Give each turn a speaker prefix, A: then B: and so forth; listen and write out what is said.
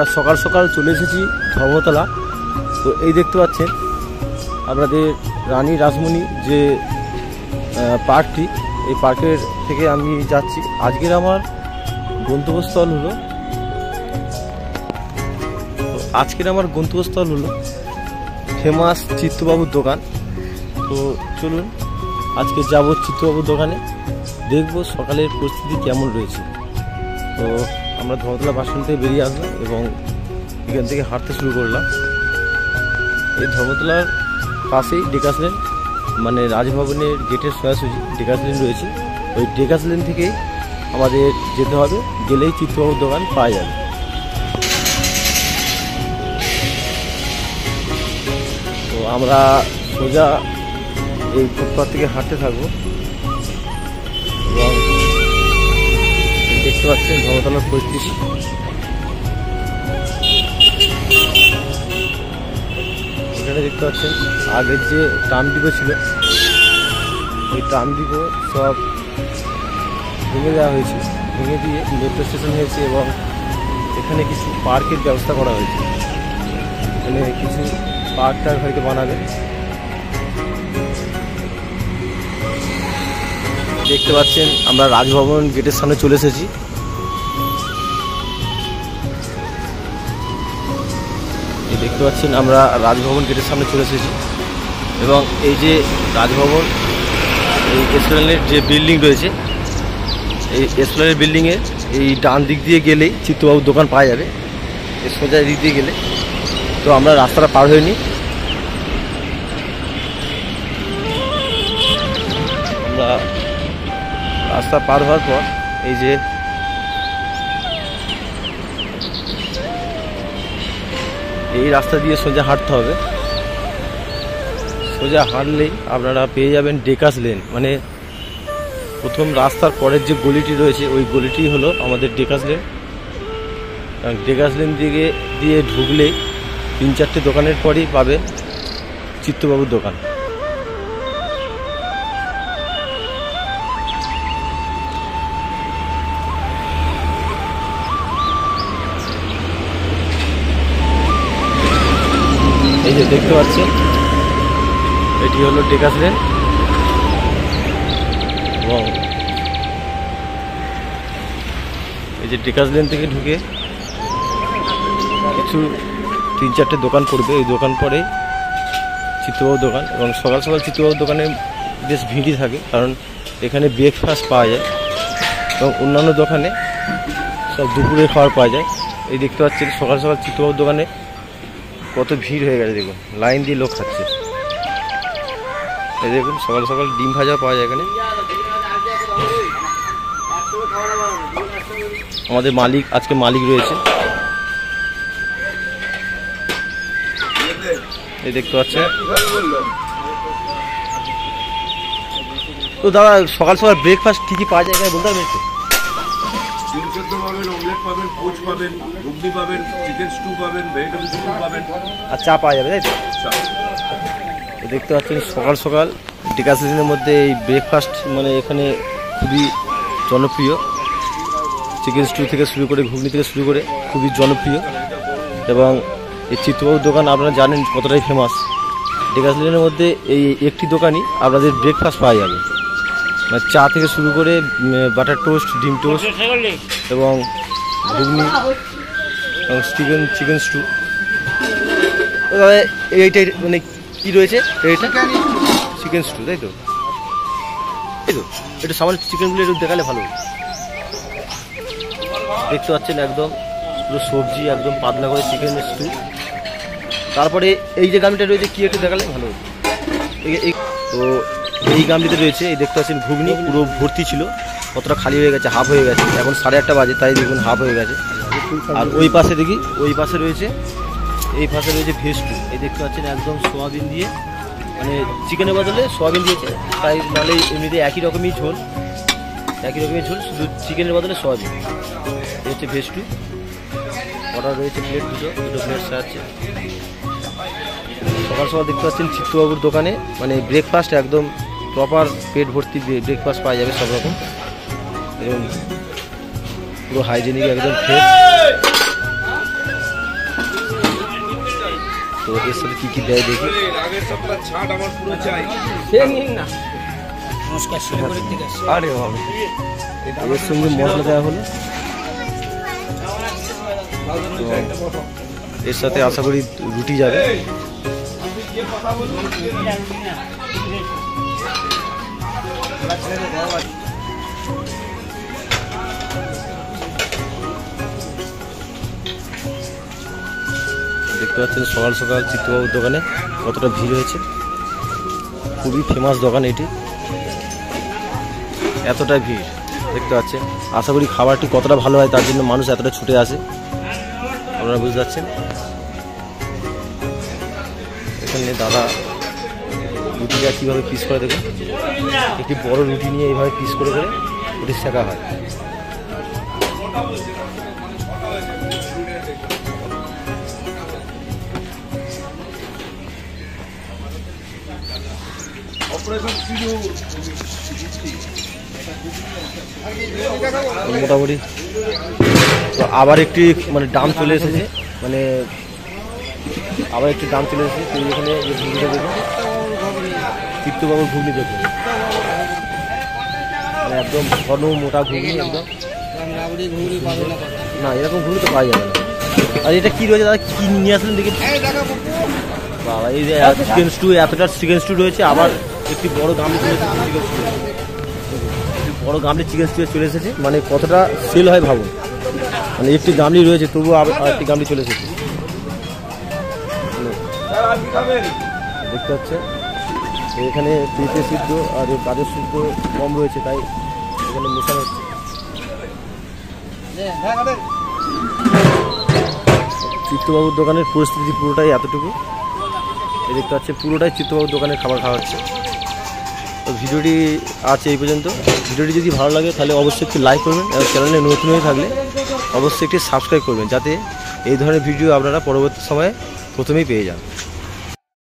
A: আমরা সকাল সকাল চলে এসেছি ধর্মতলা। তো এই দেখতে পাচ্ছেন আপনাদের রানী রাসমণি যে পার্কটি, এই পার্কের থেকে আমি যাচ্ছি। আজকের আমার গন্তব্যস্থল হলো ফেমাস চিত্তবাবুর দোকান। তো চলুন আজকে যাব চিত্তবাবুর দোকানে, দেখব সকালের পরিস্থিতি কেমন রয়েছে। তো আমরা ধর্মতলা বাস স্ট্যান্ড থেকে বেরিয়ে আসলাম এবং এখান থেকে হাঁটতে শুরু করলাম। এই ধর্মতলার পাশেই ডেকাস লেন, মানে রাজভবনের গেটের সোজাসুজি ডেকাস লেন রয়েছে। ওই ডেকাস লেন থেকেই আমাদের যেতে হবে, গেলেই চিত্তবাবুর দোকান পাওয়া যাবে। তো আমরা সোজা এই ফুটপাথ থেকে হাঁটতে থাকবো এবং দেখতে পাচ্ছেন ধর্মতলার পরিস্থিতি। এখানে দেখতে পাচ্ছেন আগের যে ট্রাম ডিপো ছিল, ওই ট্রাম ডিপো সব ভেঙে দেওয়া হয়েছে, ভেঙে দিয়ে মেট্রো স্টেশন হয়েছে এবং এখানে কিছু পার্কের ব্যবস্থা করা হয়েছে। এখানে কিছু পার্ক হয়তো বানাবে। দেখতে পাচ্ছেন আমরা রাজভবন গেটের সামনে চলে এসেছি। দেখতে পাচ্ছেন আমরা রাজভবন গেটের সামনে চলে এসেছি এবং এই যে রাজভবন, এই এসপ্ল্যানেড যে বিল্ডিং রয়েছে, এই এসপ্ল্যানেড বিল্ডিংয়ে এই ডান দিক দিয়ে গেলেই চিত্তবাবুর দোকান পাওয়া যাবে। এই সোজা দিক দিয়ে গেলে, তো আমরা রাস্তাটা পার হইনি। আমরা রাস্তা পার হওয়ার পর এই যে এই রাস্তা দিয়ে সোজা হাঁটতে হবে। সোজা হাঁটলেই আপনারা পেয়ে যাবেন ডেকাস লেন, মানে প্রথম রাস্তার পরের যে গলিটি রয়েছে ওই গলিটি হলো আমাদের ডেকাস লেন। ডেকাস লেন দিয়ে ঢুকলেই 3-4টে দোকানের পরই পাবে চিত্তবাবুর দোকান। এই যে দেখতে পাচ্ছেন এটি হলো ডেকাস লেন এবং এই যে ডেকাস লেন থেকে ঢুকে কিছু 3-4টে দোকান পড়বে। এই দোকান পরে চিত্তবাবুর দোকান এবং সকাল সকাল চিত্তবাবুর দোকানে বেশ ভিড়ই থাকে, কারণ এখানে ব্রেকফাস্ট পাওয়া যায় এবং অন্যান্য দোকানে সব দুপুরের খাবার পাওয়া যায়। এই দেখতে পাচ্ছেন সকাল সকাল চিত্তবাবুর দোকানে কত ভিড় হয়ে গেছে, দেখুন লাইন দিয়ে লোক খাচ্ছে। এই দেখুন সকাল সকাল ডিম ভাজা পাওয়া যায় এখানে। আমাদের মালিক, আজকে মালিক রয়েছে, এই দেখতে পাচ্ছেন। তো দাদা সকাল সকাল ব্রেকফাস্ট কি কি পাওয়া যায় এখানে বলতে পারবেন একটু?
B: পাবেন, অমলেট পাবেন, পোচ পাবেন, ঘুগনি পাবেন, চিকেন স্টু পাবেন, ভেজিটেবল স্টু পাবেন
A: আর চা পাওয়া যাবে, তাই তো? দেখতে পাচ্ছেন সকাল সকাল ডেকাস লেনের মধ্যে এই ব্রেকফাস্ট মানে এখানে খুবই জনপ্রিয়। চিকেন স্টু থেকে শুরু করে, ঘুগনি থেকে শুরু করে খুবই জনপ্রিয় এবং এই চিত্তবাবুর দোকান আপনারা জানেন কতটাই ফেমাস। ডেকাস লেনের মধ্যে এই একটি দোকানই আপনাদের ব্রেকফাস্ট পাওয়া যাবে, মানে চা থেকে শুরু করে বাটার টোস্ট, ডিম টোস্ট এবং ঘুগনি এবং চিকেন স্টু। এইটাই মানে কী রয়েছে, এইটা চিকেন স্টু, তাই তো? এই তো একটু সামান্য চিকেনগুলো একটু দেখালে ভালো। দেখতে পাচ্ছেন একদম পুরো সবজি একদম পাতলা করে চিকেন স্টু। তারপরে এই যে গামলিটা রয়েছে কি একটু দেখালে ভালো হতো। তো এই গামলিতে রয়েছে, এই দেখতে পাচ্ছেন ঘুগনি পুরো ভর্তি ছিল, কতটা খালি হয়ে গেছে, হাফ হয়ে গেছে। এখন 1:30 বাজে, তাই দেখুন হাফ হয়ে গেছে। আর ওই পাশে দেখি, ওই পাশে রয়েছে, এই পাশে রয়েছে ভেজ স্টু। এই দেখতে পাচ্ছেন একদম সোয়াবিন দিয়ে, মানে চিকেনের বদলে সোয়াবিন দিয়েছে, তাই নাহলে এমনিতে একই রকমই ঝোল, শুধু চিকেনের বদলে সোয়াবিন। এই হচ্ছে ভেজ স্টু। অর্ডার রয়েছে প্লেট দুটো প্লেট আছে। সকাল সকাল দেখতে পাচ্ছেন চিত্তবাবুর দোকানে মানে ব্রেকফাস্ট একদম প্রপার পেট ভর্তি ব্রেকফাস্ট পাওয়া যাবে সব রকম এবং পুরো হাইজেনিক, একদম ফ্রেশ। তো এর সাথে কী কী দেয় দেখি।
B: আগের সপ্তাহ ছাট আমার পুরো চাই।
C: নমস্কার, শিলিগুড়ির থেকে আসছি।
A: আরে বাবা, এর সঙ্গে মশলা দেওয়া হলো। তো এর সাথে আশা করি রুটি যাবে। দেখতে পাচ্ছেন সকাল সকাল চিত্তবাবুর দোকানে কতটা ভিড় হয়েছে। খুবই ফেমাস দোকান এটি, এতটা ভিড় দেখতে পাচ্ছেন। আশা করি খাবারটি কতটা ভালো হয় তার জন্য মানুষ এতটা ছুটে আসে, আপনারা বুঝতে পারছেন। এখানে দাদা রুটিটা কীভাবে পিস করে দেখুন, একটি বড় রুটি নিয়ে এইভাবে পিস করে করে রুটি শেখা হয়। মোটামুটি তো আবার একটি মানে দাম চলে এসেছে, মানে আবার একটি দাম চলে এসেছে। তো এখানে যে ঘুগনিটা দেখুন, চিত্তবাবুর ঘুগনি দেখুন, মানে একদম ঘন মোটা ঘুগনি একদম। না এরকম ঘুগনি তো পাওয়া যাবে না। আর এটা কী রয়েছে দাদা, কী নিয়ে আসলেন দেখি বাবা? এই যে চিকেন স্টু, এতটা চিকেন স্টু রয়েছে, আবার একটি বড় গামলি চলে এসেছে চিকেন স্টু, বড় গামলি চিকেন স্টু চলে এসেছে। মানে কতটা সেল হয় ভাবুন, মানে একটি গামলি রয়েছে তবুও আবার একটি গামলি চলে এসেছে। দেখতে হচ্ছে এখানে পেঁপে সিদ্ধ আর গাজর সিদ্ধ কম রয়েছে, তাই এখানে মেশানো হচ্ছে। চিত্তবাবুর দোকানের পরিস্থিতি পুরোটাই এতটুকু। এই দেখতে পাচ্ছে পুরোটাই চিত্তবাবুর দোকানের খাবার খাওয়া হচ্ছে। তো ভিডিওটি আছে এই পর্যন্ত। ভিডিওটি যদি ভালো লাগে তাহলে অবশ্যই একটি লাইক করবেন, এবং চ্যানেলে নতুন হয়ে থাকলে অবশ্যই একটি সাবস্ক্রাইব করবেন, যাতে এই ধরনের ভিডিও আপনারা পরবর্তী সময়ে প্রথমেই পেয়ে যান।